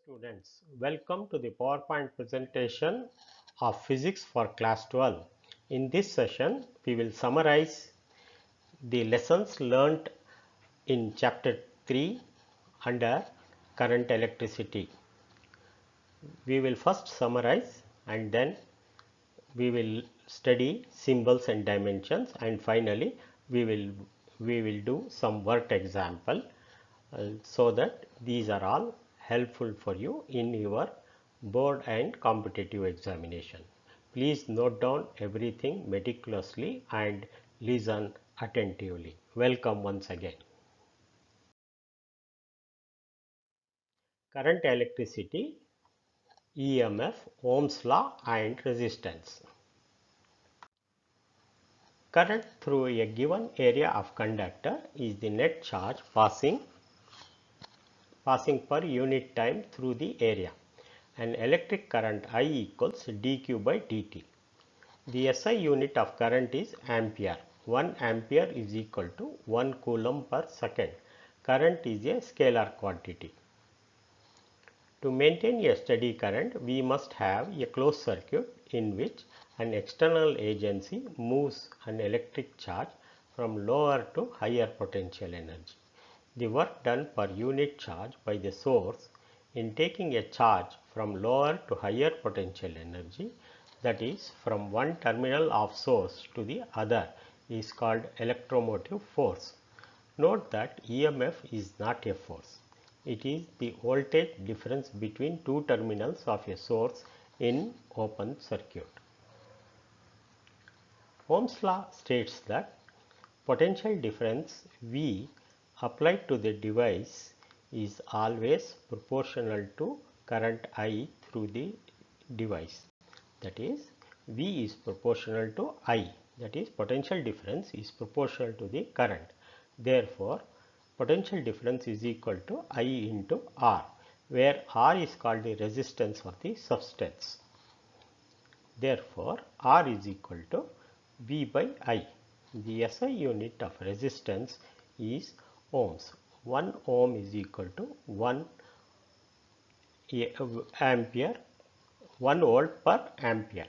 Students, welcome to the PowerPoint presentation of Physics for Class 12. In this session, we will summarize the lessons learnt in Chapter 3 under Current Electricity. We will first summarize and then we will study symbols and dimensions, and finally we will do some worked example so that these are all helpful for you in your board and competitive examination. Please note down everything meticulously and listen attentively. Welcome once again. Current electricity, EMF, Ohm's law and resistance. Current through a given area of conductor is the net charge passing per unit time through the area. An electric current I equals dq by dt. The SI unit of current is ampere. 1 ampere is equal to 1 coulomb per second. Current is a scalar quantity. To maintain a steady current, we must have a closed circuit in which an external agency moves an electric charge from lower to higher potential energy. The work done per unit charge by the source in taking a charge from lower to higher potential energy, that is from one terminal of source to the other, is called electromotive force. Note that EMF is not a force. It is the voltage difference between two terminals of a source in open circuit. Ohm's law states that potential difference V applied to the device is always proportional to current I through the device. That is, V is proportional to I, that is, potential difference is proportional to the current. Therefore, potential difference is equal to I into R, where R is called the resistance of the substance. Therefore, R is equal to V by I. The SI unit of resistance is ohms. 1 ohm is equal to 1 ampere, 1 volt per ampere.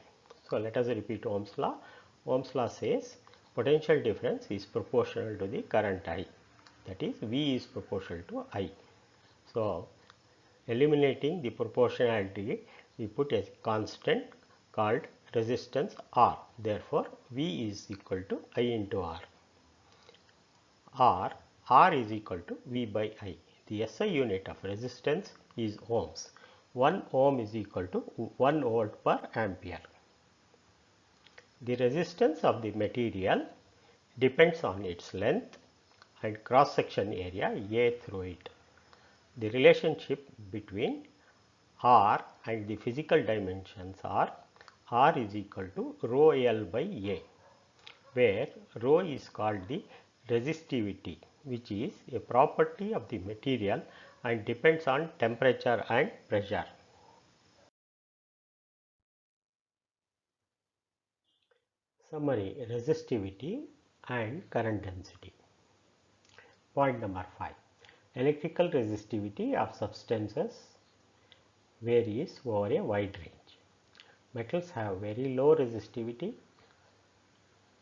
So, let us repeat Ohm's law. Ohm's law says potential difference is proportional to the current I, that is, V is proportional to I. So, eliminating the proportionality, we put a constant called resistance R. Therefore, V is equal to I into R. R is equal to V by I. The SI unit of resistance is ohms. 1 ohm is equal to 1 volt per ampere. The resistance of the material depends on its length and cross section area A through it. The relationship between R and the physical dimensions are R is equal to rho L by A, where rho is called the resistivity, which is a property of the material and depends on temperature and pressure. Summary: resistivity and current density. Point number 5. Electrical resistivity of substances varies over a wide range. Metals have very low resistivity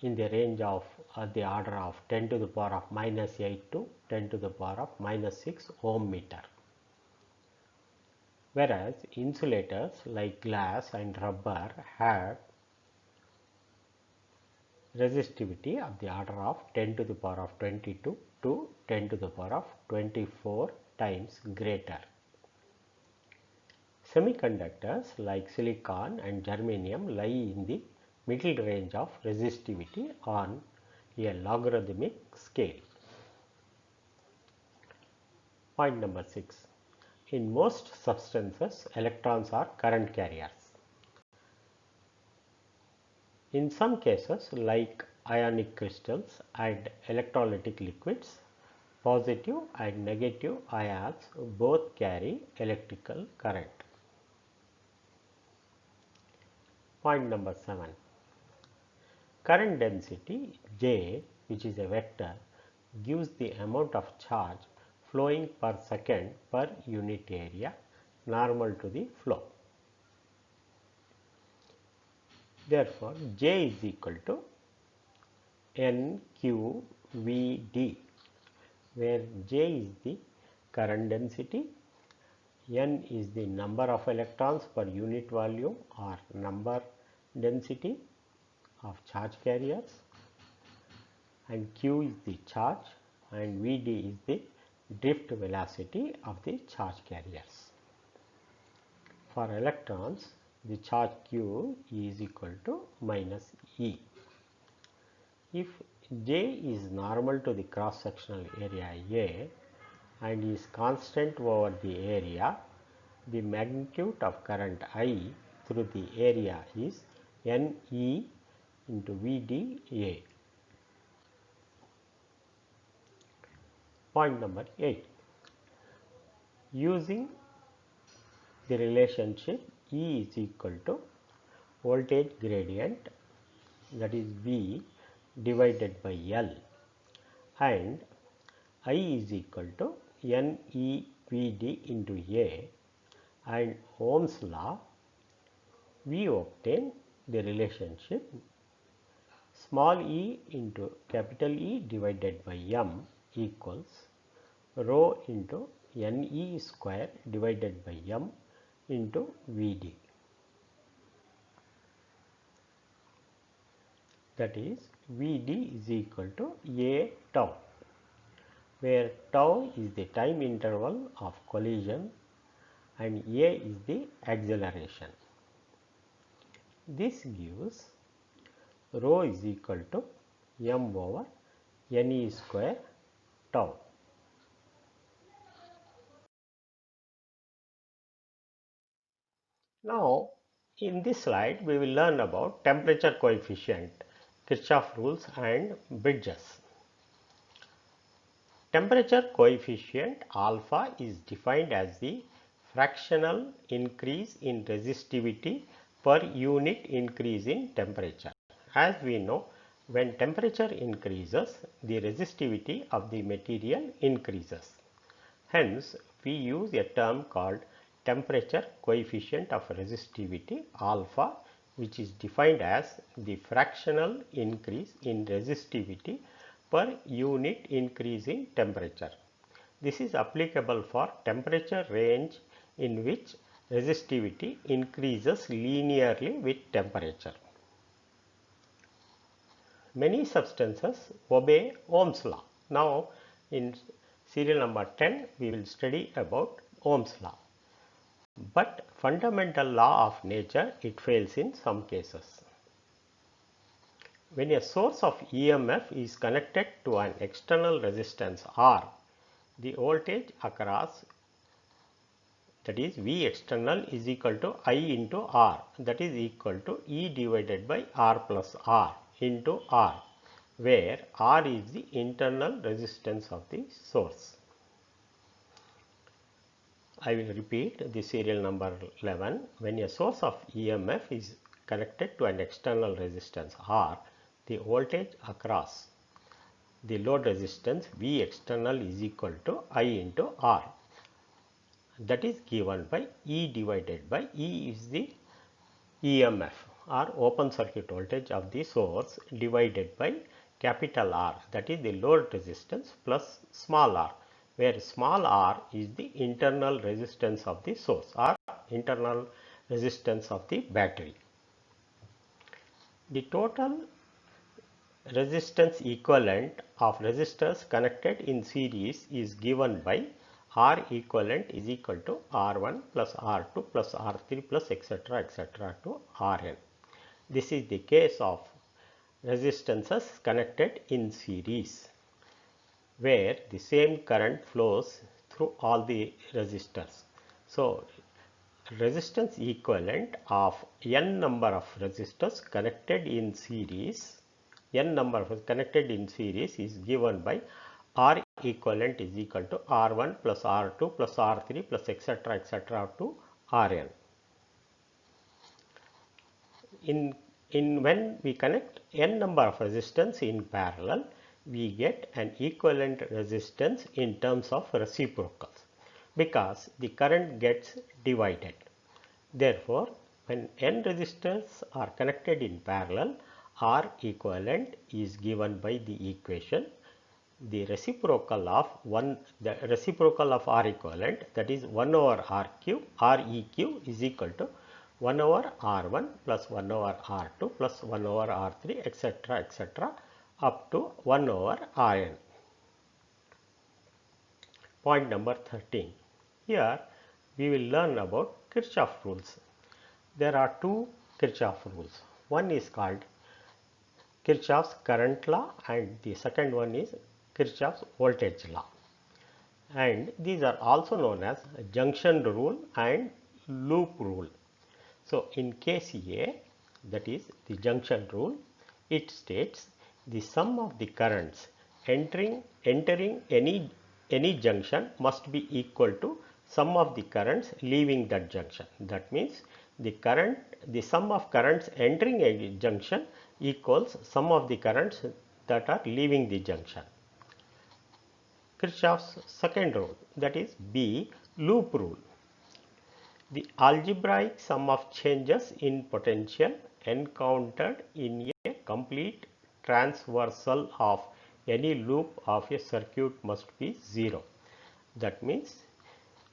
in the range of the order of 10 to the power of minus 8 to 10 to the power of minus 6 ohm meter. Whereas insulators like glass and rubber have resistivity of the order of 10 to the power of 22 to 10 to the power of 24 times greater. Semiconductors like silicon and germanium lie in the middle range of resistivity on a logarithmic scale. Point number 6. In most substances, electrons are current carriers. In some cases, like ionic crystals and electrolytic liquids, positive and negative ions both carry electrical current. Point number 7. Current density J, which is a vector, gives the amount of charge flowing per second per unit area normal to the flow. Therefore, J is equal to NQVD, where J is the current density, N is the number of electrons per unit volume or number density of charge carriers, and Q is the charge, and Vd is the drift velocity of the charge carriers. For electrons, the charge Q is equal to minus E. If J is normal to the cross sectional area A and is constant over the area, the magnitude of current I through the area is NE into VdA. Point number 8. Using the relationship E is equal to voltage gradient, that is V divided by L, and I is equal to NEVD into A, and Ohm's law, we obtain the relationship small e into capital E divided by M equals rho into Ne square divided by M into Vd. That is, Vd is equal to A tau, where tau is the time interval of collision and A is the acceleration. This gives rho is equal to M over Ne square tau. Now, in this slide we will learn about temperature coefficient, Kirchhoff rules and bridges. Temperature coefficient alpha is defined as the fractional increase in resistivity per unit increase in temperature. As we know, when temperature increases, the resistivity of the material increases. Hence, we use a term called temperature coefficient of resistivity alpha, which is defined as the fractional increase in resistivity per unit increase in temperature. This is applicable for temperature range in which resistivity increases linearly with temperature. Many substances obey Ohm's law. Now, in serial number 10, we will study about Ohm's law. But fundamental law of nature, it fails in some cases. When a source of EMF is connected to an external resistance R, the voltage across, that is V external, is equal to I into R, that is equal to E divided by R plus R into R, where R is the internal resistance of the source. I will repeat the serial number 11. When a source of EMF is connected to an external resistance R, the voltage across the load resistance V external is equal to I into R. That is given by E divided by E is the EMF or open circuit voltage of the source divided by capital R, that is the load resistance, plus small r, where small r is the internal resistance of the source or internal resistance of the battery. The total resistance equivalent of resistors connected in series is given by R equivalent is equal to R1 plus R2 plus R3 plus etc. to Rn. This is the case of resistances connected in series, where the same current flows through all the resistors. So, resistance equivalent of n number of resistors connected in series, n number of connected in series is given by R equivalent is equal to R1 plus R2 plus R3 plus etc. to Rn. When we connect n number of resistance in parallel, we get an equivalent resistance in terms of reciprocals. because the current gets divided. Therefore, when n resistors are connected in parallel, R equivalent is given by the equation. The reciprocal of R equivalent, that is 1 over R cube, Req is equal to 1 over R1 plus 1 over R2 plus 1 over R3 etc. up to 1 over Rn. Point number 13. Here we will learn about Kirchhoff rules. There are two Kirchhoff rules. One is called Kirchhoff's current law and the second one is Kirchhoff's voltage law. And these are also known as junction rule and loop rule. So, in case A, that is the junction rule, it states the sum of the currents entering any junction must be equal to sum of the currents leaving that junction. That means the sum of currents entering a junction equals sum of the currents that are leaving the junction. Kirchhoff's second rule, that is B, loop rule. The algebraic sum of changes in potential encountered in a complete transversal of any loop of a circuit must be 0. That means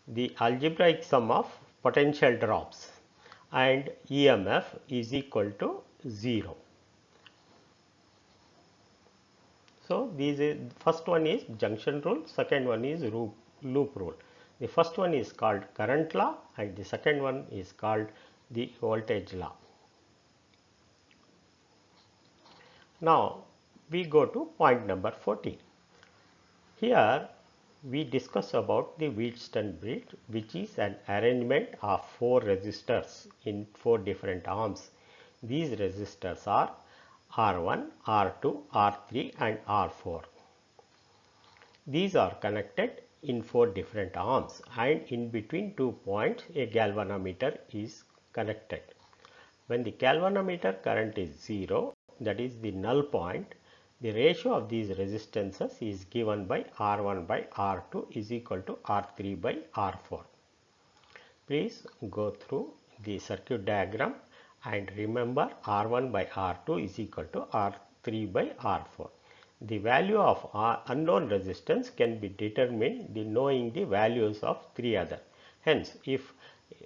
the algebraic sum of potential drops and EMF is equal to 0. So, first one is junction rule, second one is loop rule. The first one is called current law and the second one is called the voltage law. Now, we go to point number 14. Here we discuss about the Wheatstone Bridge, which is an arrangement of 4 resistors in 4 different arms. These resistors are R1, R2, R3 and R4. These are connected in 4 different arms and in between 2 points a galvanometer is connected. When the galvanometer current is 0, that is the null point, the ratio of these resistances is given by R1 by R2 is equal to R3 by R4. Please go through the circuit diagram and remember R1 by R2 is equal to R3 by R4. The value of unknown resistance can be determined knowing the values of 3 other. Hence, if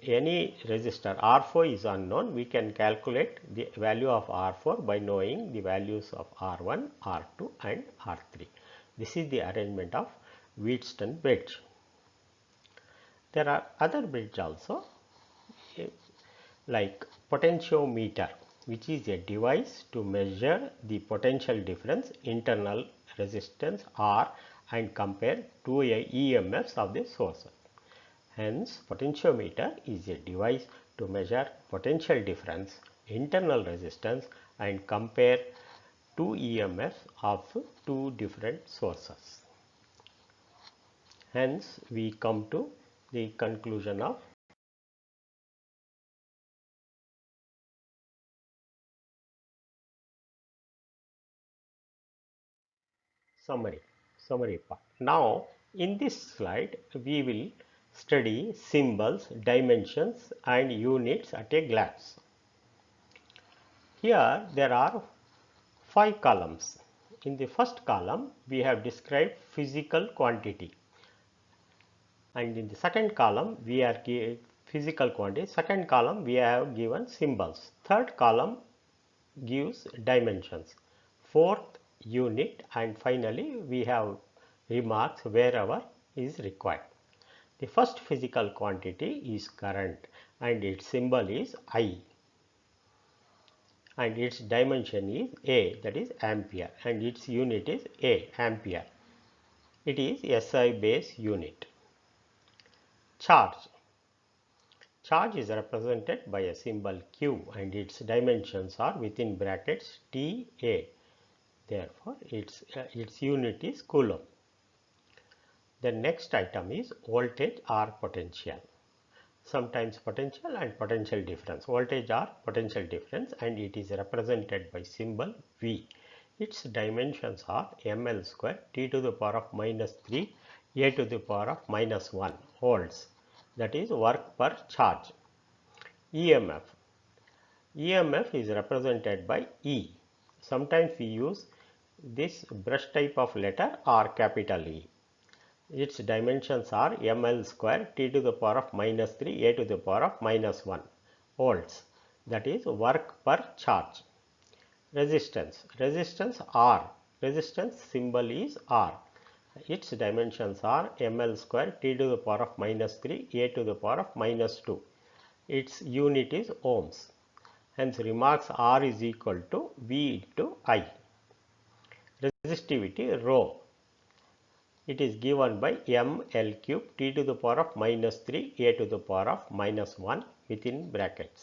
any resistor R4 is unknown, we can calculate the value of R4 by knowing the values of R1, R2 and R3. This is the arrangement of Wheatstone Bridge. There are other bridges also, like potentiometer, which is a device to measure the potential difference internal resistance R and compare two EMFs of the source. Hence, potentiometer is a device to measure potential difference, internal resistance and compare two EMFs of two different sources. Hence, we come to the conclusion of summary part. Now, in this slide, we will study symbols, dimensions and units at a glance. Here, there are 5 columns. In the first column, we have described physical quantity. And in the second column, we are given physical quantity. Second column, we have given symbols. Third column gives dimensions. Fourth, unit, and finally we have remarks wherever is required. The first physical quantity is current and its symbol is I and its dimension is A, that is ampere, and its unit is A, ampere. It is SI base unit. Charge is represented by a symbol Q and its dimensions are within brackets TA. Therefore, its unit is coulomb. The next item is voltage or potential. Sometimes potential and potential difference. Voltage or potential difference and it is represented by symbol V. Its dimensions are ml square T to the power of minus 3 A to the power of minus 1 volts, that is work per charge. EMF. EMF is represented by E. Sometimes we use this brush type of letter or capital E. Its dimensions are ml square t to the power of minus 3 a to the power of minus 1 volts, that is work per charge. Resistance. Resistance R. Resistance symbol is R. Its dimensions are ml square t to the power of minus 3 a to the power of minus 2. Its unit is ohms. Hence, remarks R is equal to V into I. Resistivity rho. It is given by ml cube t to the power of minus 3 a to the power of minus 1 within brackets.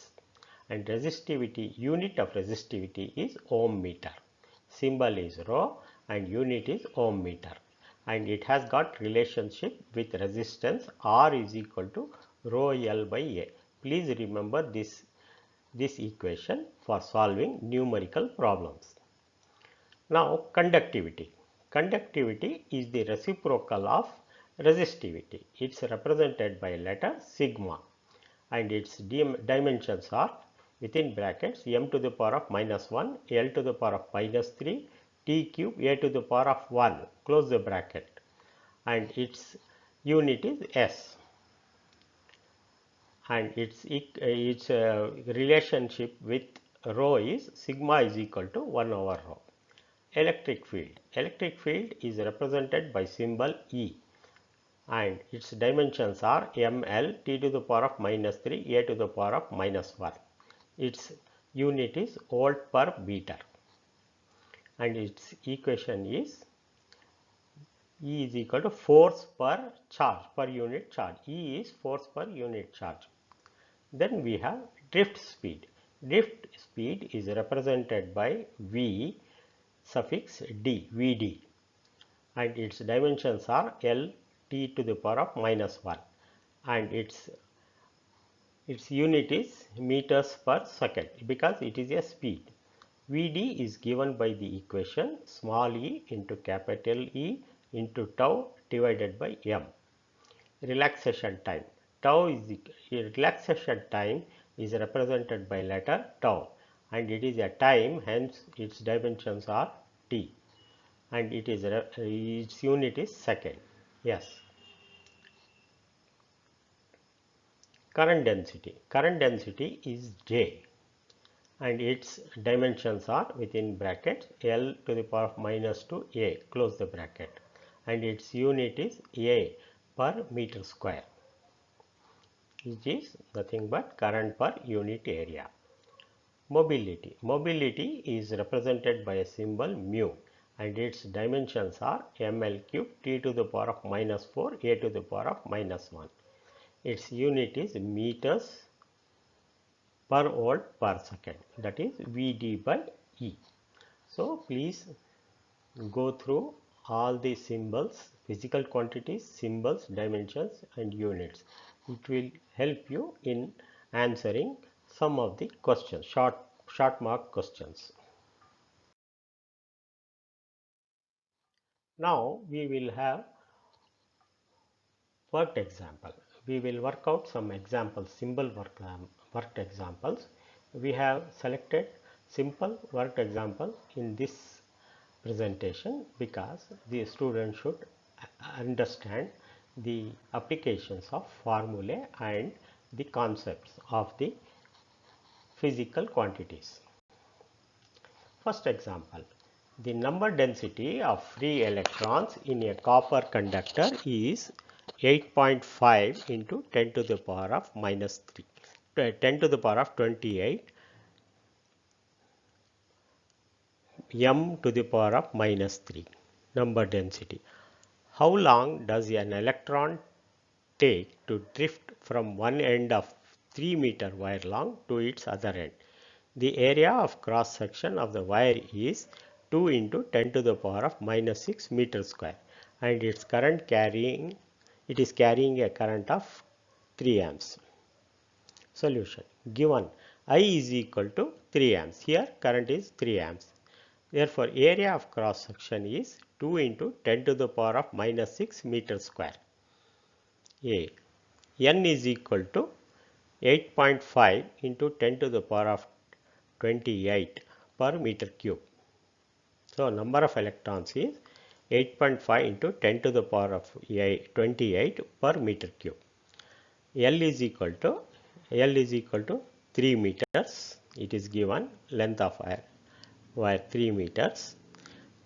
And resistivity, unit of resistivity is ohm meter. Symbol is rho and unit is ohm meter. And it has got relationship with resistance R is equal to rho L by A. Please remember this equation for solving numerical problems. Now, conductivity. Conductivity is the reciprocal of resistivity. It is represented by letter sigma and its dimensions are within brackets m to the power of minus 1, L to the power of minus 3, T cube A to the power of 1, close the bracket, and its unit is S. And its relationship with rho is sigma is equal to 1 over rho. Electric field. Electric field is represented by symbol E and its dimensions are ml t to the power of minus 3 a to the power of minus 1. Its unit is volt per meter and its equation is E is equal to force per charge per unit charge. E is force per unit charge. Then we have drift speed. Drift speed is represented by V suffix d, Vd, and its dimensions are L t to the power of minus 1 and its unit is meters per second because it is a speed. Vd is given by the equation small e into capital E into tau divided by m. Relaxation time. Relaxation time is represented by letter tau and it is a time, hence its dimensions are t and its unit is second. Yes. Current density. Current density is J and its dimensions are within brackets L to the power of minus 2 A, close the bracket, and its unit is A per meter square, which is nothing but current per unit area. Mobility. Mobility is represented by a symbol mu and its dimensions are ml cube t to the power of minus 4 a to the power of minus 1. Its unit is meters per volt per second, that is Vd by E. So, please go through all the symbols, physical quantities, symbols, dimensions and units. It will help you in answering some of the questions, short mark questions. Now, we will have worked example. We will work out some examples, symbol worked examples. We have selected simple worked example in this presentation because the student should understand the applications of formulae and the concepts of the physical quantities. First example, the number density of free electrons in a copper conductor is 8.5 into 10 to the power of minus 3, 10 to the power of 28 m to the power of minus 3 number density. How long does an electron take to drift from one end of 3-meter wire long to its other end? The area of cross section of the wire is 2 into 10 to the power of minus 6 meter square and its current carrying a current of 3 amps. Solution. Given I is equal to 3 amps. Here current is 3 amps. Therefore, area of cross section is 2 into 10 to the power of minus 6 meter square. A. N is equal to 8.5 into 10 to the power of 28 per meter cube. So, number of electrons is 8.5 into 10 to the power of 28 per meter cube. L is equal to 3 meters. It is given length of wire 3 meters.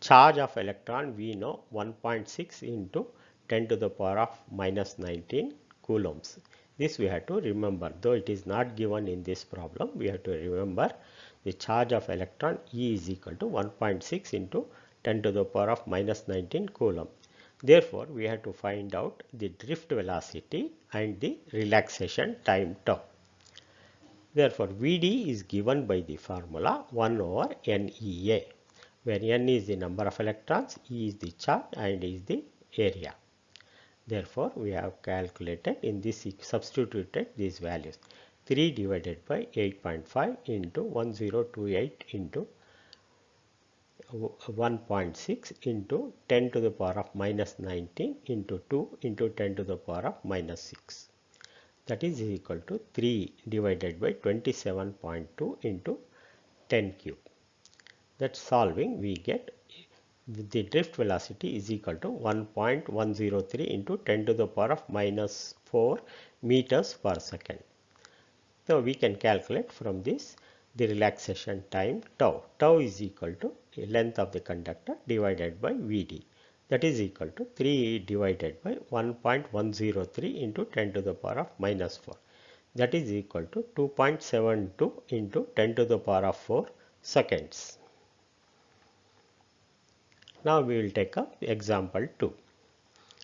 Charge of electron we know 1.6 into 10 to the power of minus 19 coulombs. This we have to remember, though it is not given in this problem. We have to remember the charge of electron E is equal to 1.6 into 10 to the power of minus 19 coulomb. Therefore, we have to find out the drift velocity and the relaxation time tau. Therefore, Vd is given by the formula 1 over NEA, where N is the number of electrons, E is the charge and is the area. Therefore, we have calculated in this, substituted these values. 3 divided by 8.5 into 1028 into 1.6 into 10 to the power of minus 19 into 2 into 10 to the power of minus 6. That is equal to 3 divided by 27.2 into 10 cube. That solving we get the drift velocity is equal to 1.103 into 10 to the power of minus 4 meters per second. So, we can calculate from this the relaxation time tau. Tau is equal to the length of the conductor divided by Vd. That is equal to 3 divided by 1.103 into 10 to the power of minus 4. That is equal to 2.72 into 10 to the power of 4 seconds. Now, we will take up example 2.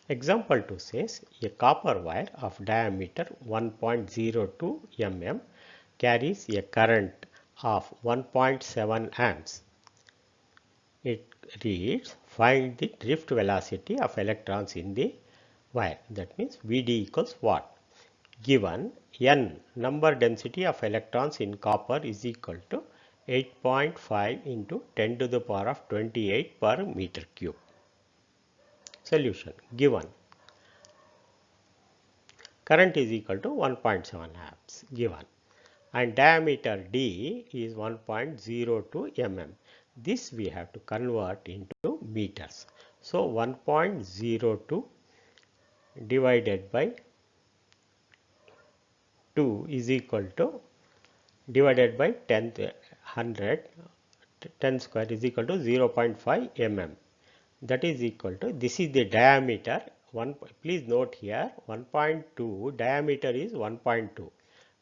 Example 2 says a copper wire of diameter 1.02 mm carries a current of 1.7 amps. It reads, find the drift velocity of electrons in the wire. That means Vd equals what? Given N, number density of electrons in copper, is equal to 8.5 into 10 to the power of 28 per meter cube. Solution given. Current is equal to 1.7 amps given, and diameter D is 1.02 mm. This we have to convert into meters. So, 1.02 divided by 2 is equal to divided by 100, 10 square is equal to 0.5 mm. That is equal to, this is the diameter. Please note here 1.2 diameter is 1.2.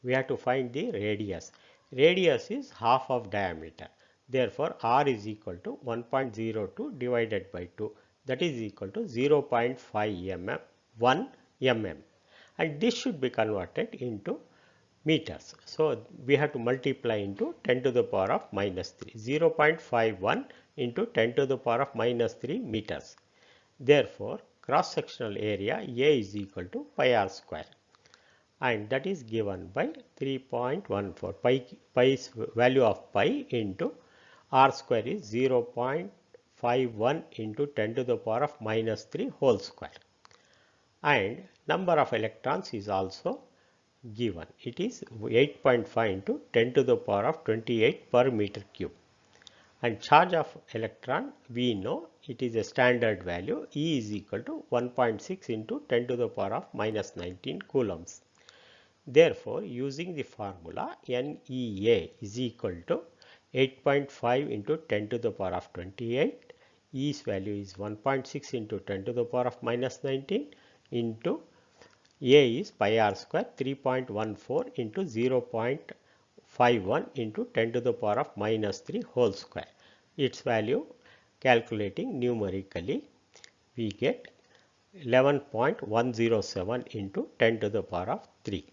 We have to find the radius. Radius is half of diameter. Therefore, R is equal to 1.02 divided by 2. That is equal to 0.5 mm, 1 mm. And this should be converted into meters. So, we have to multiply into 10 to the power of minus 3. 0.51 into 10 to the power of minus 3 meters. Therefore, cross sectional area A is equal to pi r square, and that is given by 3.14. Pi's value of pi into r square is 0.51 into 10 to the power of minus 3 whole square, and number of electrons is also given. It is 8.5 into 10 to the power of 28 per meter cube. And charge of electron we know it is a standard value, E is equal to 1.6 into 10 to the power of minus 19 coulombs. Therefore, using the formula NEA is equal to 8.5 into 10 to the power of 28, E's value is 1.6 into 10 to the power of minus 19 into A is pi r square, 3.14 into 0.51 into 10 to the power of minus 3 whole square. Its value calculating numerically, we get 11.107 into 10 to the power of 3.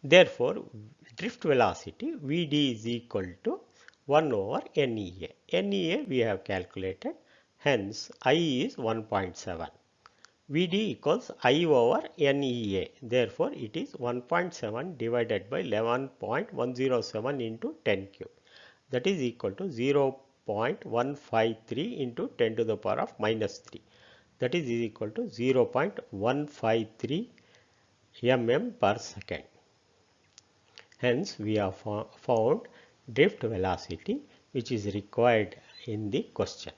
Therefore, drift velocity Vd is equal to 1 over NEA. NEA we have calculated, hence I is 1.7. Vd equals I over NEA. Therefore, it is 1.7 divided by 11.107 into 10 cube. That is equal to 0.153 into 10 to the power of minus 3. that is equal to 0.153 mm per second. Hence, we have found drift velocity which is required in the question.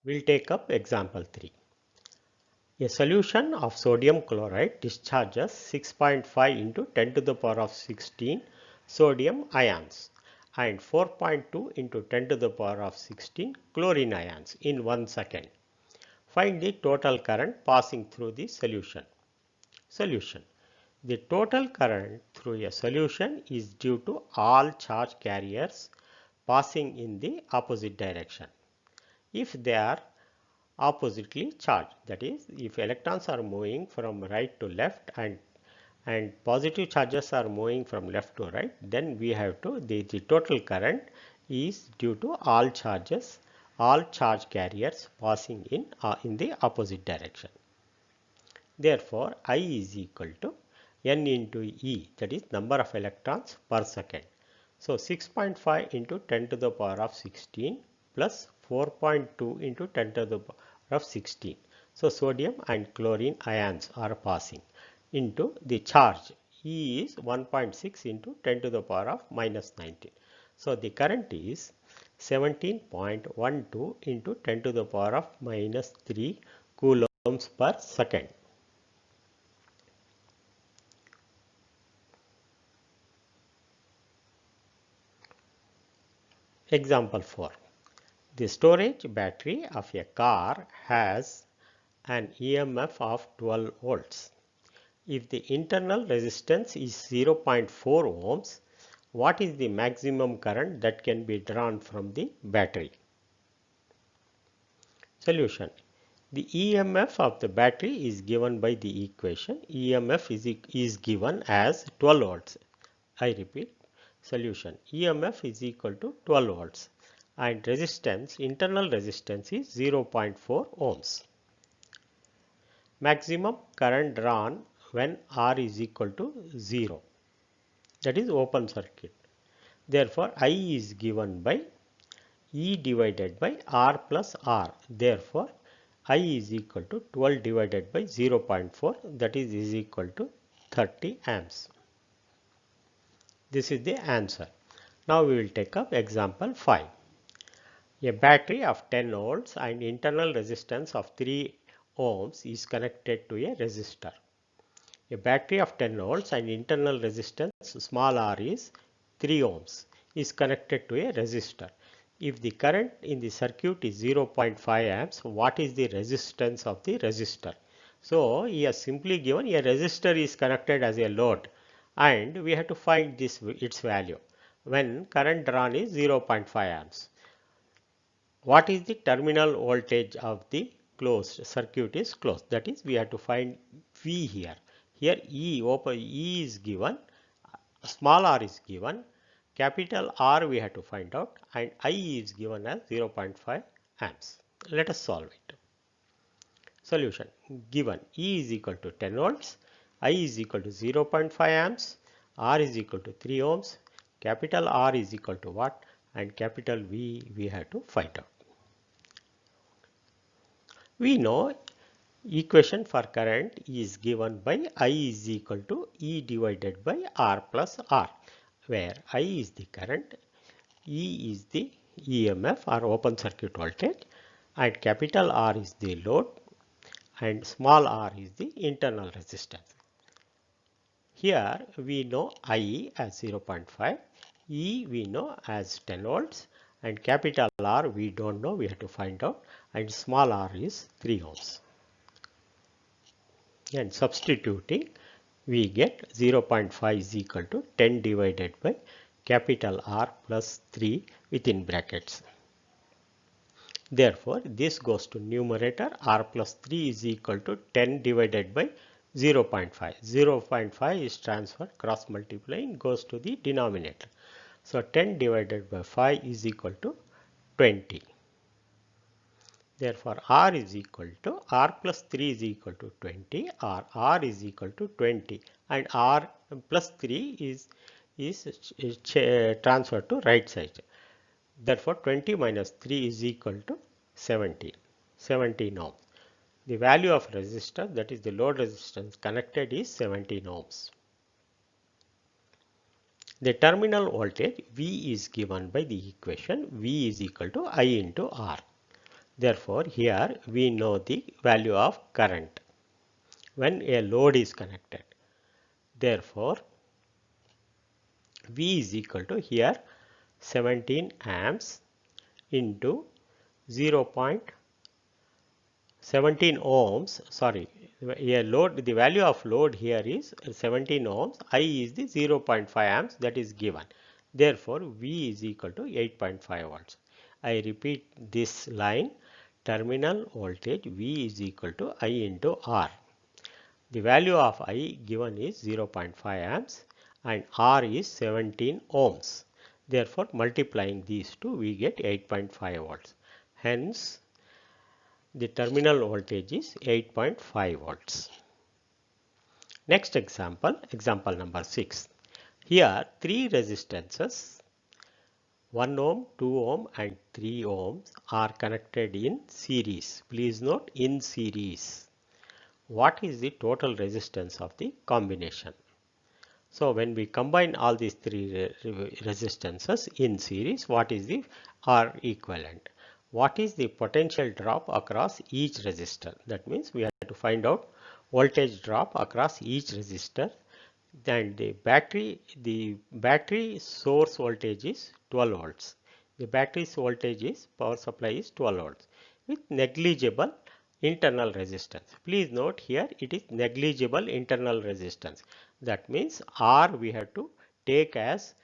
We will take up example 3. A solution of sodium chloride discharges 6.5 into 10 to the power of 16 sodium ions and 4.2 into 10 to the power of 16 chlorine ions in 1 second. Find the total current passing through the solution. Solution. The total current through a solution is due to all charge carriers passing in the opposite direction. If they are oppositely charged, that is, if electrons are moving from right to left and positive charges are moving from left to right, then we have to the total current is due to all charges, all charge carriers passing in the opposite direction. Therefore, I is equal to n into E, that is number of electrons per second. So 6.5 into 10 to the power of 16 plus 4.2 into 10 to the power of 16. So sodium and chlorine ions are passing into the charge. E is 1.6 into 10 to the power of minus 19. So the current is 17.12 into 10 to the power of minus 3 coulombs per second. Example 4. The storage battery of a car has an EMF of 12 volts. If the internal resistance is 0.4 ohms, what is the maximum current that can be drawn from the battery? Solution. The EMF of the battery is given by the equation. EMF is given as 12 volts. I repeat, solution. EMF is equal to 12 volts and resistance, internal resistance is 0.4 ohms. Maximum current drawn when R is equal to 0, that is open circuit. Therefore, I is given by E divided by R plus R. Therefore, I is equal to 12 divided by 0.4, that is equal to 30 amps. This is the answer. Now we will take up example 5. A battery of 10 volts and internal resistance of 3 ohms is connected to a resistor. A battery of 10 volts and internal resistance small r is 3 ohms is connected to a resistor. If the current in the circuit is 0.5 amps, what is the resistance of the resistor? So, he has simply given a resistor is connected as a load and we have to find its value when current drawn is 0.5 amps. What is the terminal voltage of the closed circuit is closed, that is we have to find V here. Here E is given, small r is given, capital R we have to find out and I is given as 0.5 amps. Let us solve it. Solution. Given E is equal to 10 volts, I is equal to 0.5 amps, R is equal to 3 ohms, capital R is equal to what, and capital V we have to find out. We know equation for current is given by I is equal to E divided by R plus R, where I is the current, E is the EMF or open circuit voltage, and capital R is the load and small r is the internal resistance. Here we know I as 0.5, E we know as 10 volts and capital R we don't know, we have to find out, and small r is 3 ohms. And substituting we get 0.5 is equal to 10 divided by capital R plus 3 within brackets. Therefore, this goes to numerator, R plus 3 is equal to 10 divided by 0.5. 0.5 is transferred, cross multiplying goes to the denominator. So, 10 divided by 5 is equal to 20. Therefore, R is equal to R plus 3 is equal to 20, or R is equal to 20, and R plus 3 is transferred to right side. Therefore, 20 minus 3 is equal to 17 ohms. The value of resistor, that is the load resistance connected, is 17 ohms. The terminal voltage V is given by the equation V is equal to I into R. Therefore, here we know the value of current when a load is connected. Therefore, V is equal to here 17 amps into 0.17 ohms, sorry, a load, the value of load here is 17 ohms, I is the 0.5 amps that is given. Therefore, V is equal to 8.5 volts. I repeat this line, terminal voltage V is equal to I into R. The value of I given is 0.5 amps and R is 17 ohms. Therefore, multiplying these two we get 8.5 volts. Hence, the terminal voltage is 8.5 volts. Next example, example number 6. Here, three resistances 1 ohm, 2 ohm and 3 ohms are connected in series. Please note, in series. What is the total resistance of the combination? So, when we combine all these three resistances in series, what is the R equivalent? What is the potential drop across each resistor? That means we have to find out voltage drop across each resistor. Then the battery source voltage is 12 volts. The battery's voltage is, power supply is 12 volts with negligible internal resistance. Please note here it is negligible internal resistance. That means R we have to take as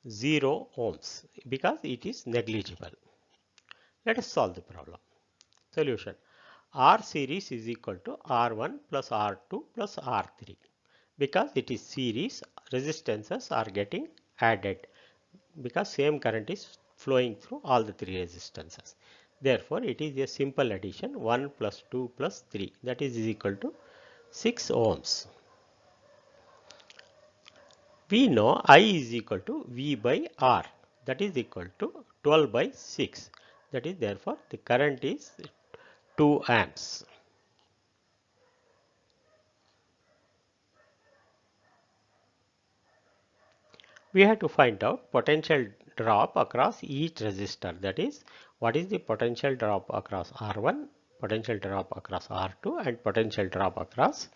0 ohms because it is negligible. Let us solve the problem. Solution: R series is equal to R1 plus R2 plus R3. Because it is series, resistances are getting added because same current is flowing through all the three resistances. Therefore, it is a simple addition, 1 plus 2 plus 3, that is equal to 6 ohms. We know I is equal to V by R, that is equal to 12 by 6. That is, therefore, the current is 2 amps. We have to find out potential drop across each resistor. That is, what is the potential drop across R1, potential drop across R2 and potential drop across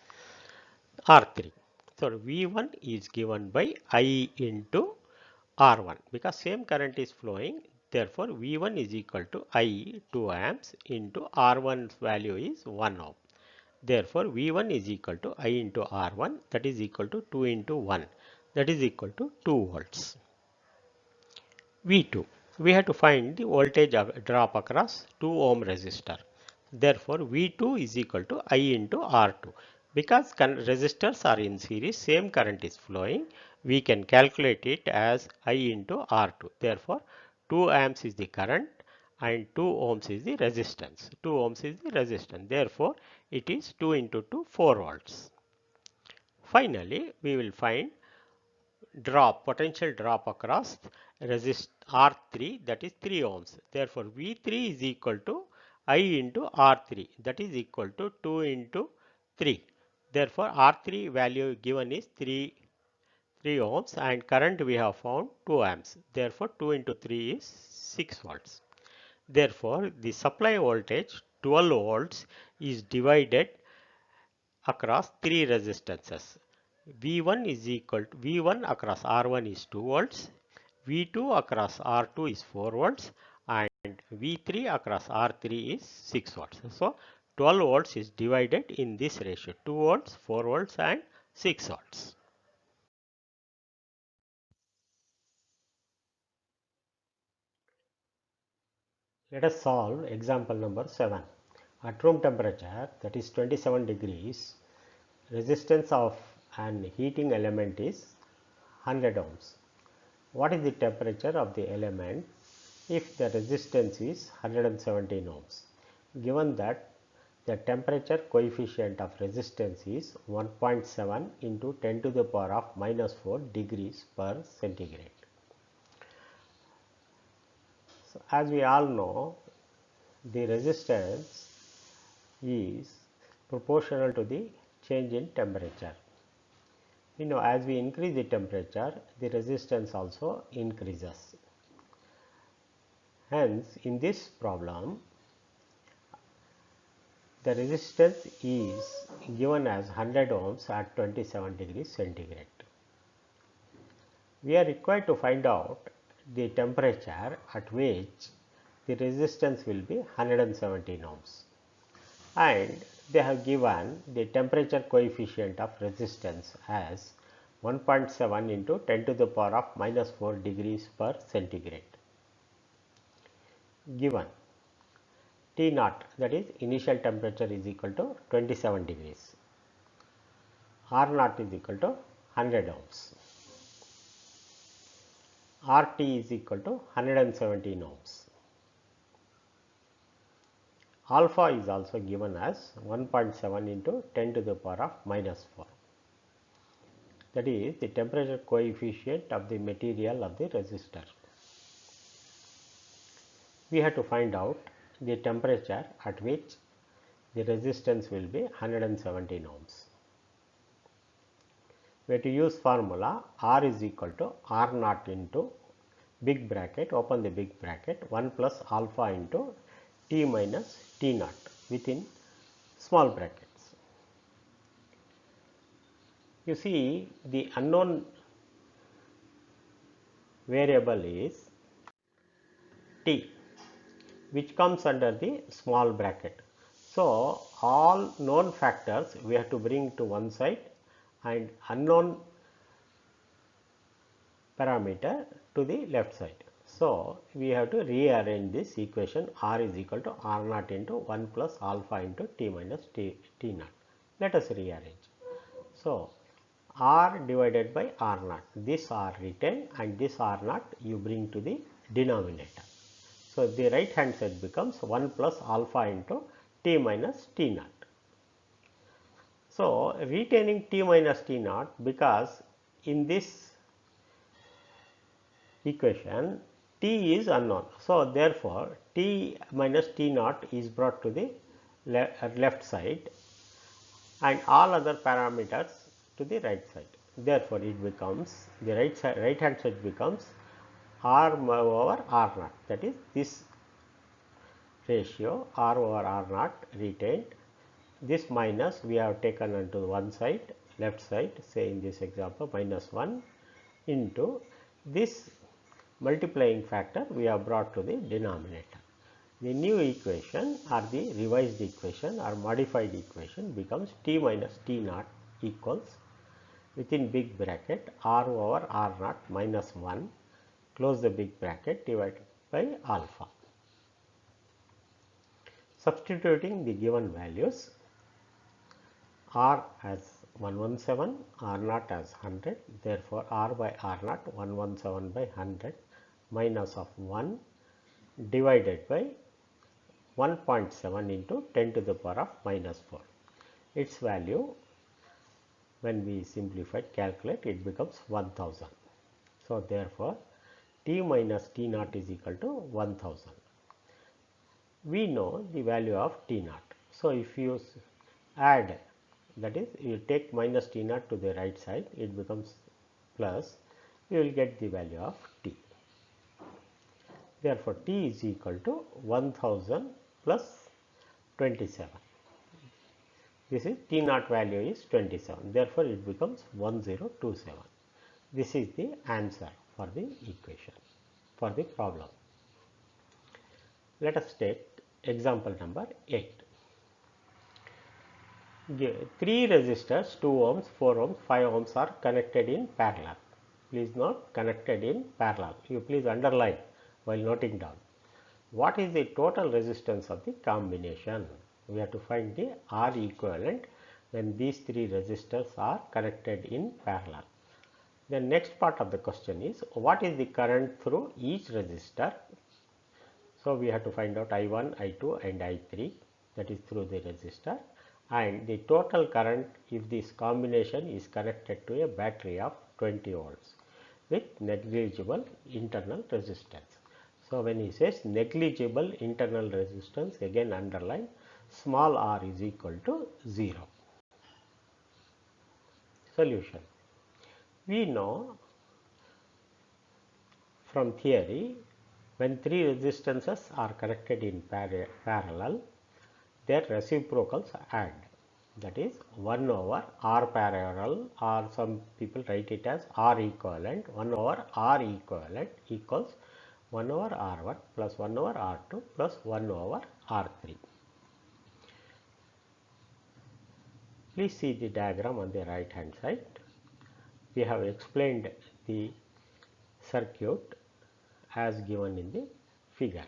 R3. So, V1 is given by I into R1 because same current is flowing. Therefore, V1 is equal to I 2 amps into R1's value is 1 ohm. Therefore, V1 is equal to I into R1, that is equal to 2 into 1, that is equal to 2 volts. V2, we have to find the voltage drop across 2 ohm resistor. Therefore, V2 is equal to I into R2. Because resistors are in series, same current is flowing, we can calculate it as I into R2. Therefore, 2 amps is the current and 2 ohms is the resistance. 2 ohms is the resistance. Therefore, it is 2 into 2, 4 volts. Finally, we will find potential drop across resist R3, that is 3 ohms. Therefore, V3 is equal to I into R3, that is equal to 2 into 3. Therefore, R3 value given is 3 ohms and current we have found 2 amps. Therefore, 2 into 3 is 6 volts. Therefore, the supply voltage 12 volts is divided across three resistances. V1 is equal to V1 across R1 is 2 volts, V2 across R2 is 4 volts and V3 across R3 is 6 volts. So 12 volts is divided in this ratio, 2 volts, 4 volts and 6 volts. Let us solve example number 7. At room temperature, that is 27 degrees, resistance of an heating element is 100 ohms. What is the temperature of the element if the resistance is 117 ohms? Given that the temperature coefficient of resistance is 1.7 into 10 to the power of minus 4 degrees per centigrade. So, as we all know, the resistance is proportional to the change in temperature. We know as we increase the temperature, the resistance also increases. Hence, in this problem, the resistance is given as 100 ohms at 27 degrees centigrade. We are required to find out the temperature at which the resistance will be 117 ohms, and they have given the temperature coefficient of resistance as 1.7 into 10 to the power of minus 4 degrees per centigrade. Given T naught, that is initial temperature, is equal to 27 degrees. R naught is equal to 100 ohms. RT is equal to 117 ohms. Alpha is also given as 1.7 into 10 to the power of minus 4. That is the temperature coefficient of the material of the resistor. We have to find out the temperature at which the resistance will be 117 ohms. We have to use formula R is equal to R naught into big bracket, open the big bracket, 1 plus alpha into T minus T naught within small brackets. You see, the unknown variable is T, which comes under the small bracket. So, all known factors we have to bring to one side and unknown parameter to the left side. So, we have to rearrange this equation. R is equal to R naught into 1 plus alpha into T minus T naught. Let us rearrange. So, R divided by R naught, this R retain and this R naught you bring to the denominator. So, the right hand side becomes 1 plus alpha into T minus T naught. So, retaining T minus T naught, because in this equation T is unknown. So, therefore, T minus T naught is brought to the left side and all other parameters to the right side. Therefore, it becomes the right hand side becomes R over R naught, that is this ratio R over R naught retained. This minus we have taken onto one side, left side, say in this example minus 1 into this multiplying factor we have brought to the denominator. The new equation or the revised equation or modified equation becomes T minus T naught equals within big bracket R over R naught minus 1, close the big bracket, divided by alpha. Substituting the given values, R as 117, R naught as 100, therefore R by R naught 117 by 100 minus of 1 divided by 1.7 into 10 to the power of minus 4. Its value, when we simplify calculate, it becomes 1000. So, therefore, T minus T naught is equal to 1000. We know the value of T naught. So, if you add, that is you take minus T naught to the right side, it becomes plus, you will get the value of T. Therefore, T is equal to 1000 plus 27. This is T naught value is 27. Therefore, it becomes 1027. This is the answer. for the equation, for the problem. Let us take example number 8. Three resistors, 2 ohms, 4 ohms, 5 ohms are connected in parallel. Please note, connected in parallel. You please underline while noting down. What is the total resistance of the combination? We have to find the R equivalent when these three resistors are connected in parallel. The next part of the question is, what is the current through each resistor? So we have to find out I1, I2 and I3, that is through the resistor, and the total current if this combination is connected to a battery of 20 volts with negligible internal resistance. So when he says negligible internal resistance, again underline small r is equal to 0. Solution. We know from theory, when three resistances are connected in parallel, their reciprocals add, that is 1 over R parallel, or some people write it as R equivalent. 1 over R equivalent equals 1 over R1 plus 1 over R2 plus 1 over R3. Please see the diagram on the right hand side. We have explained the circuit as given in the figure.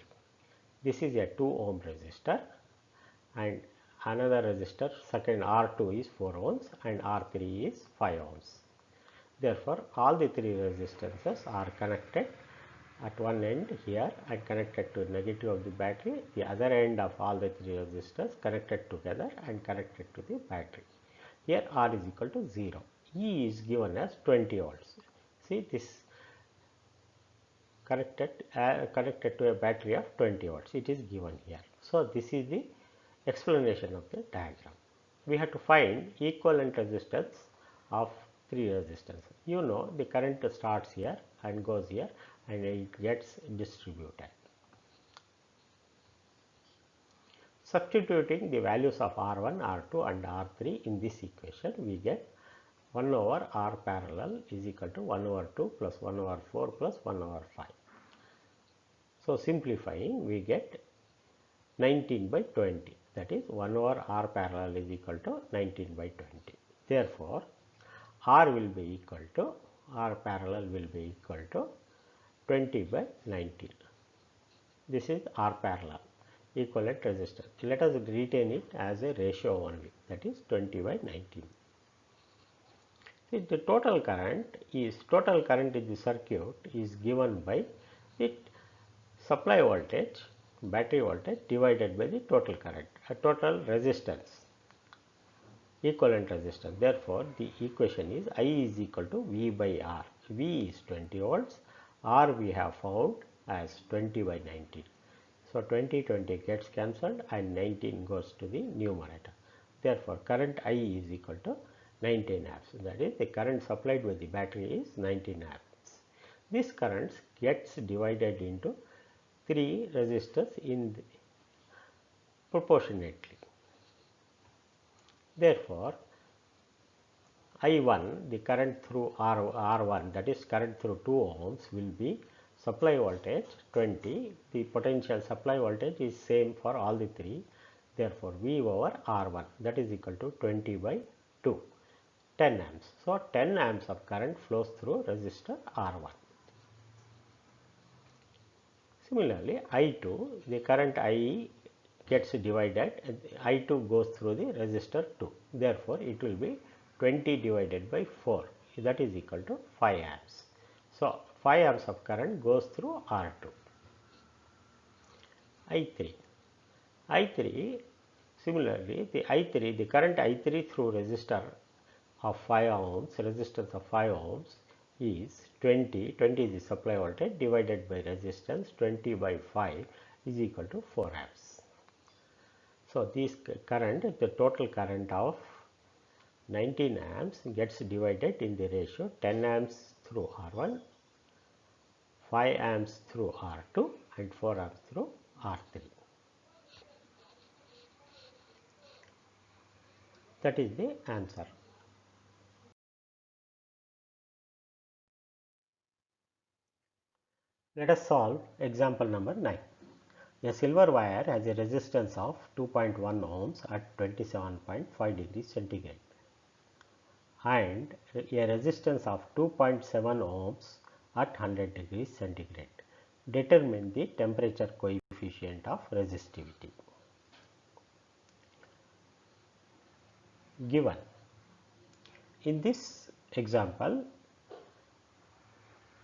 This is a 2 ohm resistor and another resistor, second R2 is 4 ohms and R3 is 5 ohms. Therefore, all the three resistances are connected at one end here and connected to negative of the battery, the other end of all the three resistors connected together and connected to the battery. Here R is equal to 0. E is given as 20 volts. See this connected to a battery of 20 volts. It is given here. So this is the explanation of the diagram. We have to find equivalent resistance of three resistors. You know the current starts here and goes here and it gets distributed. Substituting the values of R1, R2 and R3 in this equation, we get 1 over R parallel is equal to 1 over 2 plus 1 over 4 plus 1 over 5. So simplifying, we get 19 by 20, that is 1 over R parallel is equal to 19 by 20. Therefore, R will be equal to, R parallel will be equal to 20 by 19. This is R parallel, equivalent resistance. Let us retain it as a ratio only, that is 20 by 19. See, the total current in the circuit is given by the supply voltage, battery voltage divided by the total current, total resistance, equivalent resistance. Therefore, the equation is I is equal to V by R. V is 20 volts, R we have found as 20 by 19. So 20 gets cancelled and 19 goes to the numerator. Therefore, current I is equal to 19 amps. That is, the current supplied by the battery is 19 amps. This current gets divided into three resistors in proportionately. Therefore, I1, the current through R1, that is current through 2 ohms, will be supply voltage 20. The potential supply voltage is same for all the three. Therefore, V over R1, that is equal to 20 by 2, 10 amps. So 10 amps of current flows through resistor R1. Similarly, I2, the current I gets divided, I2 goes through the resistor 2. Therefore, it will be 20 divided by 4, that is equal to 5 amps. So 5 amps of current goes through R2. I3, similarly, the current I3 through resistor of 5 ohms, resistance of 5 ohms is 20 is the supply voltage divided by resistance 20 by 5 is equal to 4 amps. So this current, the total current of 19 amps gets divided in the ratio 10 amps through R1, 5 amps through R2 and 4 amps through R3. That is the answer. Let us solve example number 9. A silver wire has a resistance of 2.1 ohms at 27.5 degrees centigrade and a resistance of 2.7 ohms at 100 degrees centigrade. Determine the temperature coefficient of resistivity. Given. In this example,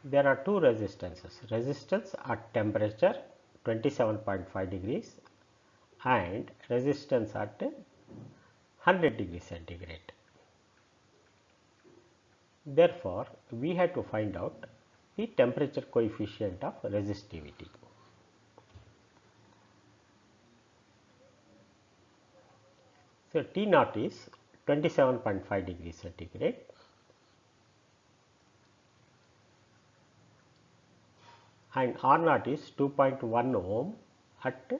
there are two resistances, resistance at temperature 27.5 degrees and resistance at 100 degrees centigrade. Therefore, we have to find out the temperature coefficient of resistivity. So, T naught is 27.5 degrees centigrade and R naught is 2.1 ohm at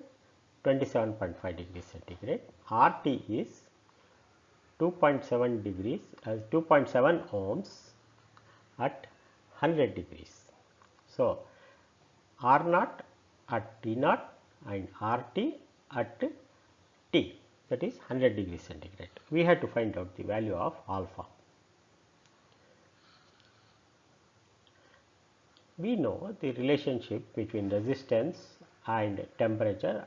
27.5 degrees centigrade. RT is 2.7 degrees as 2.7 ohms at 100 degrees. So, R naught at T naught and RT at T, that is 100 degrees centigrade. We have to find out the value of alpha. We know the relationship between resistance and temperature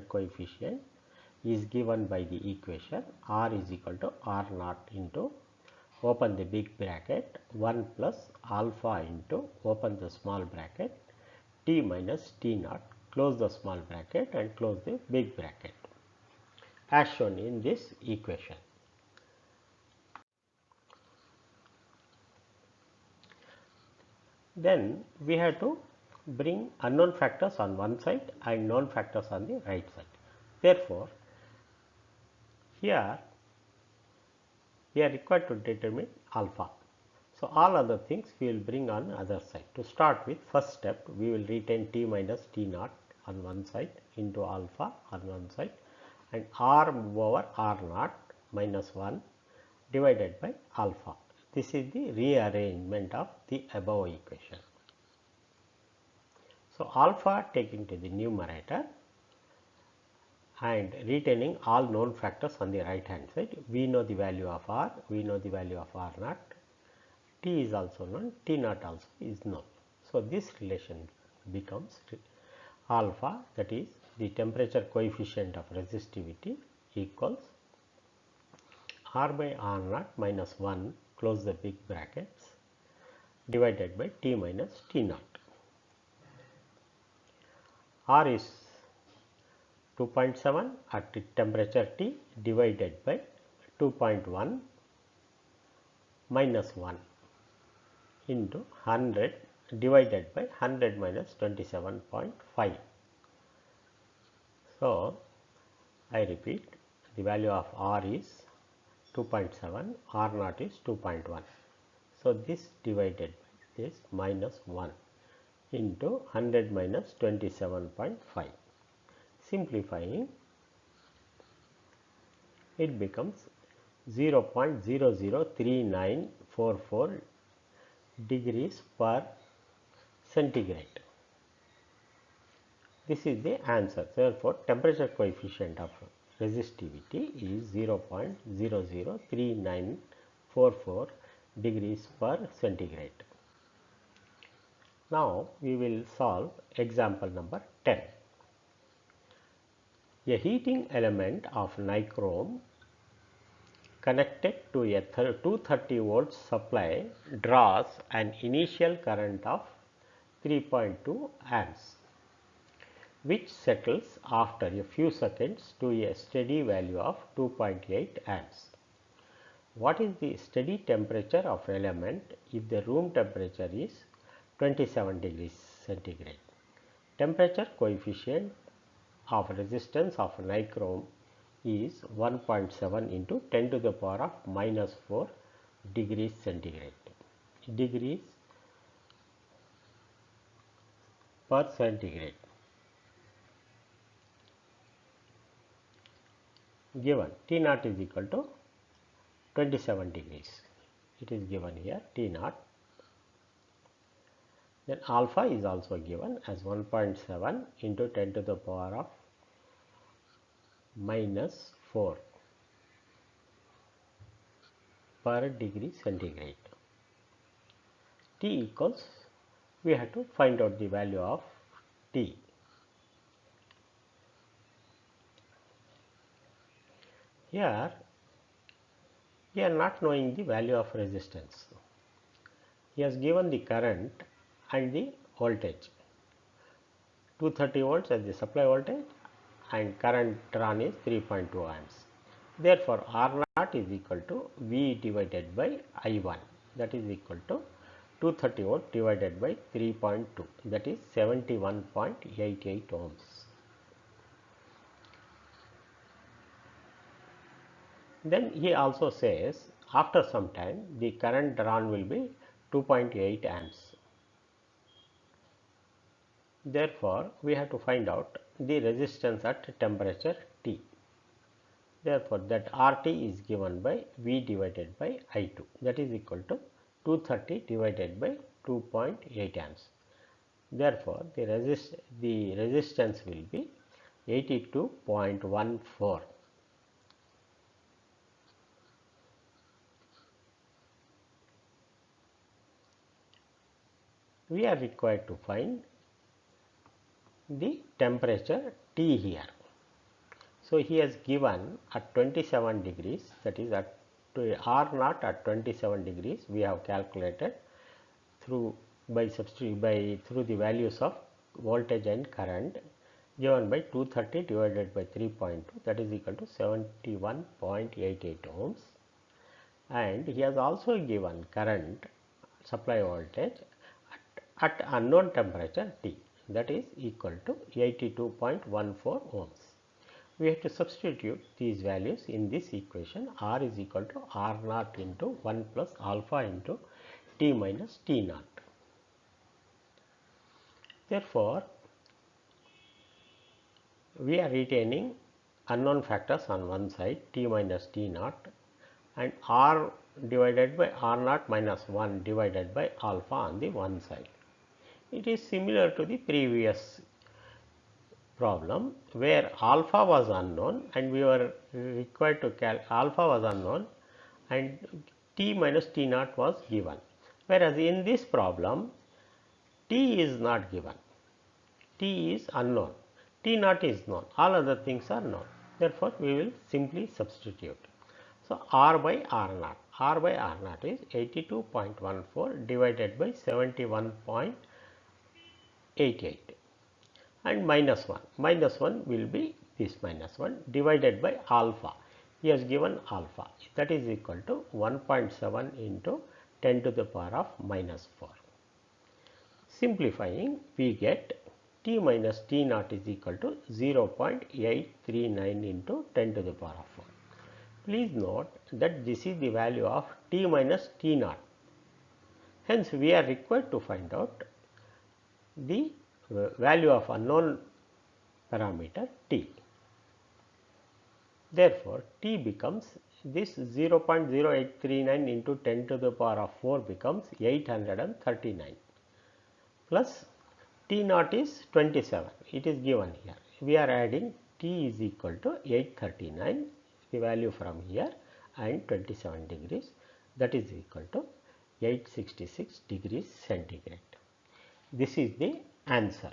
coefficient is given by the equation R is equal to R naught into, open the big bracket, 1 plus alpha into, open the small bracket, T minus T naught, close the small bracket and close the big bracket, as shown in this equation. Then we have to bring unknown factors on one side and known factors on the right side. Therefore, here we are required to determine alpha. So, all other things we will bring on other side. To start with, first step we will retain T minus T naught on one side into alpha on one side and R over R naught minus 1 divided by alpha. This is the rearrangement of the above equation. So, alpha taking to the numerator and retaining all known factors on the right hand side. We know the value of R, we know the value of R naught, T is also known, T naught also is known. So, this relation becomes alpha, that is the temperature coefficient of resistivity, equals R by R naught minus 1, close the big brackets, divided by T minus T naught. R is 2.7 at temperature T divided by 2.1 minus 1 into 100 divided by 100 minus 27.5. So, I repeat, the value of R is 2.7, R naught is 2.1. So, this divided by this minus 1 into 100 minus 27.5. Simplifying, it becomes 0.003944 degrees per centigrade. This is the answer. Therefore, temperature coefficient of resistivity is 0.003944 degrees per centigrade. Now, we will solve example number 10. A heating element of nichrome connected to a 230 volts supply draws an initial current of 3.2 amps, which settles after a few seconds to a steady value of 2.8 amps. What is the steady temperature of element if the room temperature is 27 degrees centigrade? Temperature coefficient of resistance of nichrome is 1.7 into 10 to the power of minus 4 degrees centigrade. Degrees per centigrade. Given T naught is equal to 27 degrees. It is given here T naught. Then alpha is also given as 1.7 into 10 to the power of minus 4 per degree centigrade. T equals, we have to find out the value of T. Here we are not knowing the value of resistance. He has given the current and the voltage. 230 volts as the supply voltage and current drawn is 3.2 amps. Therefore, R naught is equal to V divided by I1, that is equal to 230 volt divided by 3.2, that is 71.88 ohms. Then he also says after some time the current drawn will be 2.8 amps. Therefore, we have to find out the resistance at temperature T. Therefore, that RT is given by V divided by I2, that is equal to 230 divided by 2.8 amps. Therefore, the resistance will be 82.14. We are required to find the temperature T here. So, he has given at 27 degrees, that is at R naught at 27 degrees, we have calculated through through the values of voltage and current given by 230 divided by 3.2, that is equal to 71.88 ohms, and he has also given current supply voltage at unknown temperature T, that is equal to 82.14 ohms. We have to substitute these values in this equation. R is equal to R naught into 1 plus alpha into T minus T naught. Therefore, we are retaining unknown factors on one side, T minus T naught, and R divided by R naught minus 1 divided by alpha on the one side. It is similar to the previous problem where alpha was unknown and we were required to alpha was unknown and T minus T naught was given, whereas in this problem T is not given, T is unknown, T naught is known, all other things are known. Therefore, we will simply substitute. So, R by R naught is 82.14 divided by 71.88 and minus 1 will be this minus 1 divided by alpha. He has given alpha, that is equal to 1.7 into 10 to the power of minus 4. Simplifying, we get T minus T naught is equal to 0.839 into 10 to the power of 4. Please note that this is the value of T minus T naught. Hence, we are required to find out the value of unknown parameter T. Therefore, T becomes this 0.0839 into 10 to the power of 4 becomes 839 plus T naught is 27, it is given here. We are adding T is equal to 839, the value from here, and 27 degrees, that is equal to 866 degrees centigrade. This is the answer.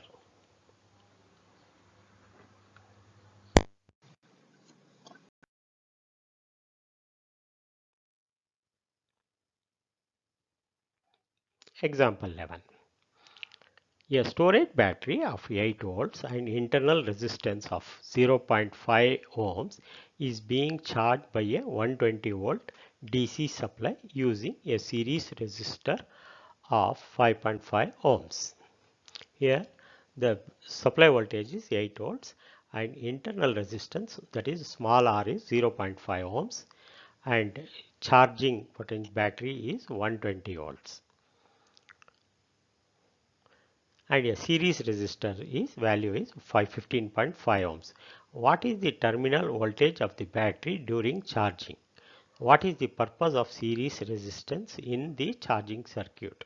Example 11. A storage battery of 8 volts and internal resistance of 0.5 ohms is being charged by a 120 volt DC supply using a series resistor of 5.5 ohms. Here the supply voltage is 8 volts and internal resistance, that is small r, is 0.5 ohms and charging potential battery is 120 volts. And a series resistor is value is 515.5 ohms. What is the terminal voltage of the battery during charging? What is the purpose of series resistance in the charging circuit?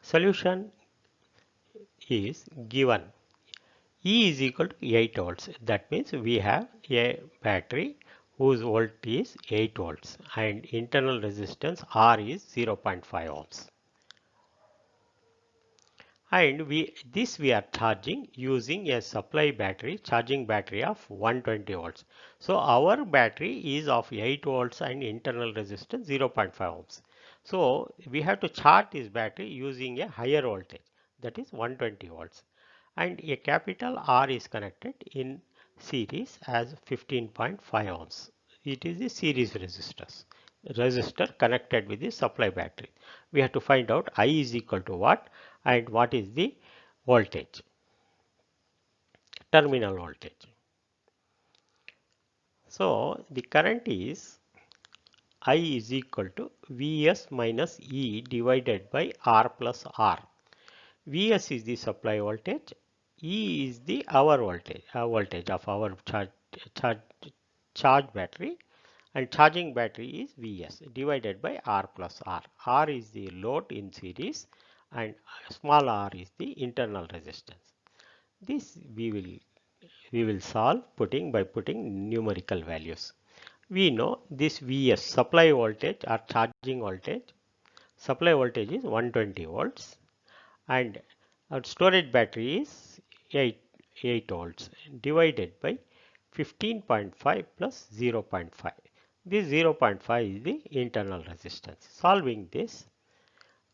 Solution is given. E is equal to 8 volts. That means we have a battery whose volt is 8 volts and internal resistance R is 0.5 ohms. And we are charging using a supply battery, charging battery of 120 volts. So our battery is of 8 volts and internal resistance 0.5 ohms. So we have to charge this battery using a higher voltage, that is 120 volts, and a capital R is connected in series as 15.5 ohms. It is the series resistor connected with the supply battery. We have to find out I is equal to what and what is the voltage, terminal voltage. So the current is I is equal to Vs minus E divided by R plus R. Vs is the supply voltage, E is the our voltage of our charge battery, and charging battery is Vs divided by R plus R. R is the load in series and small r is the internal resistance. This we will solve by putting numerical values. We know this Vs supply voltage or charging voltage. Supply voltage is 120 volts and our storage battery is 8 volts divided by 15.5 plus 0.5. This 0.5 is the internal resistance. Solving this,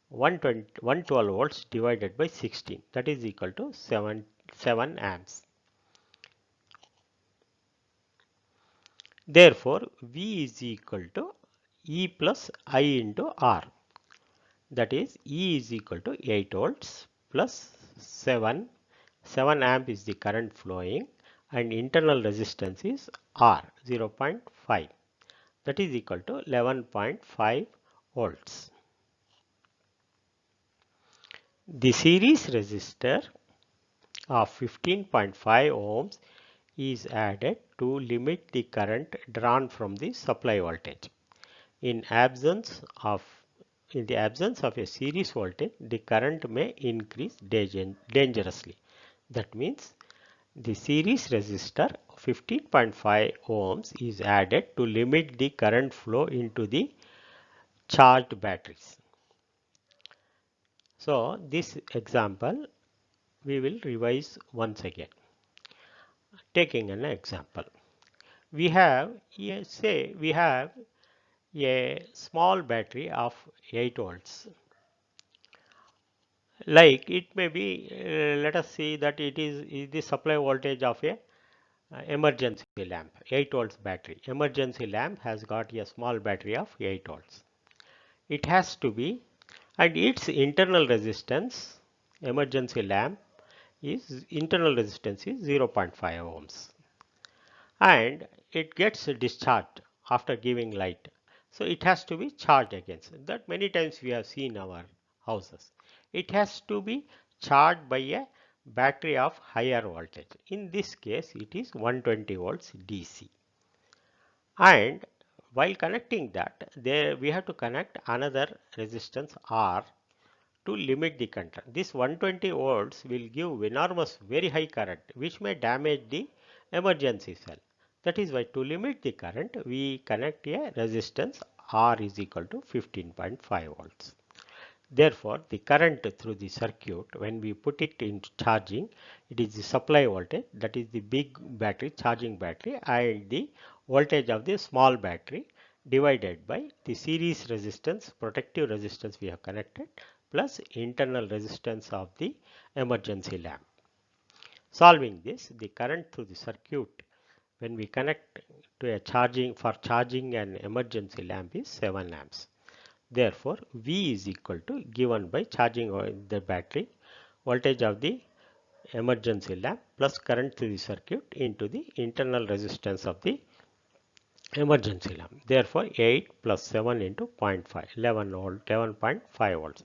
112 volts divided by 16, that is equal to 7 amps. Therefore, V is equal to E plus I into R. That is E is equal to 8 volts plus 7 amp is the current flowing and internal resistance is R 0.5, that is equal to 11.5 volts. The series resistor of 15.5 ohms is added to limit the current drawn from the supply voltage. In the absence of a series voltage, the current may increase dangerously. That means the series resistor 15.5 ohms is added to limit the current flow into the charged batteries. So this example we will revise once again. Taking an example, we have a small battery of 8 volts. Like it may be, let us see that it is the supply voltage of a emergency lamp, 8 volts battery. Emergency lamp has got a small battery of 8 volts. It has to be, and its internal resistance, emergency lamp is internal resistance is 0.5 ohms. And it gets discharged after giving light. So it has to be charged against. That many times we have seen our houses. It has to be charged by a battery of higher voltage. In this case, it is 120 volts DC. And while connecting that, we have to connect another resistance R to limit the current. This 120 volts will give enormous, very high current, which may damage the emergency cell. That is why to limit the current, we connect a resistance R is equal to 15.5 volts. Therefore, the current through the circuit, when we put it into charging, it is the supply voltage, that is the big battery, charging battery, and the voltage of the small battery divided by the series resistance, protective resistance we have connected, plus internal resistance of the emergency lamp. Solving this, the current through the circuit when we connect to a charging an emergency lamp is 7 amps. Therefore, V is equal to, given by charging the battery, voltage of the emergency lamp plus current through the circuit into the internal resistance of the emergency lamp. Therefore, 8 plus 7 into 0.5, 11.5 volts.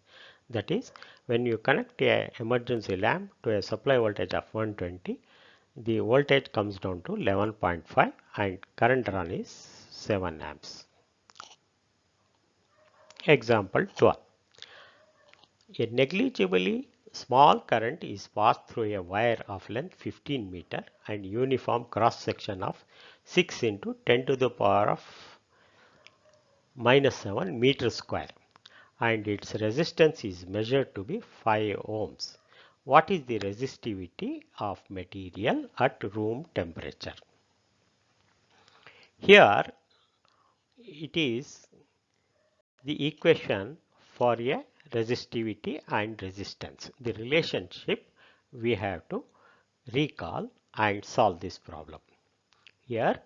That is, when you connect a emergency lamp to a supply voltage of 120, the voltage comes down to 11.5 and current run is 7 amps. Example 12. A negligibly small current is passed through a wire of length 15 meter and uniform cross section of 6 into 10 to the power of minus 7 meter square, and its resistance is measured to be 5 ohms. What is the resistivity of material at room temperature? Here it is the equation for a resistivity and resistance. The relationship we have to recall and solve this problem. Here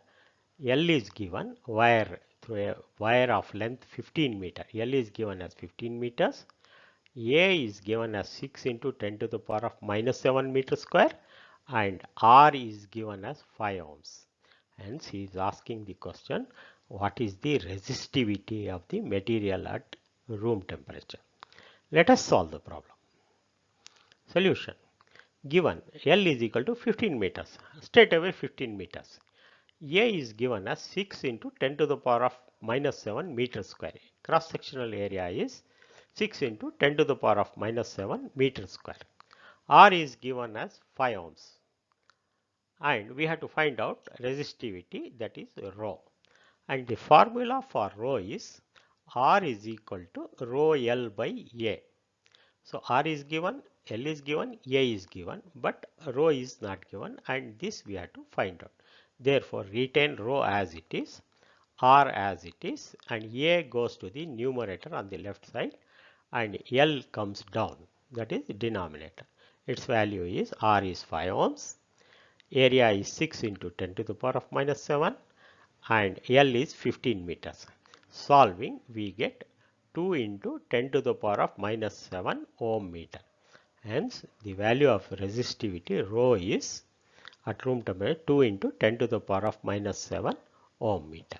L is given wire through a wire of length 15 meter. L is given as 15 meters. A is given as 6 into 10 to the power of minus 7 meter square, and R is given as 5 ohms. Hence he is asking the question, what is the resistivity of the material at room temperature? Let us solve the problem. Solution. Given L is equal to 15 meters, straight away 15 meters. A is given as 6 into 10 to the power of minus 7 meter square. Cross sectional area is 6 into 10 to the power of minus 7 meter square. R is given as 5 ohms. And we have to find out resistivity, that is rho. And the formula for rho is R is equal to rho L by A. So R is given, L is given, A is given, but rho is not given, and this we have to find out. Therefore, retain rho as it is, R as it is, and A goes to the numerator on the left side, and L comes down, that is denominator. Its value is R is 5 ohms, area is 6 into 10 to the power of minus 7, and L is 15 meters. Solving, we get 2 into 10 to the power of minus 7 ohm meter. Hence, the value of resistivity rho is at room temperature 2 into 10 to the power of minus 7 ohm meter.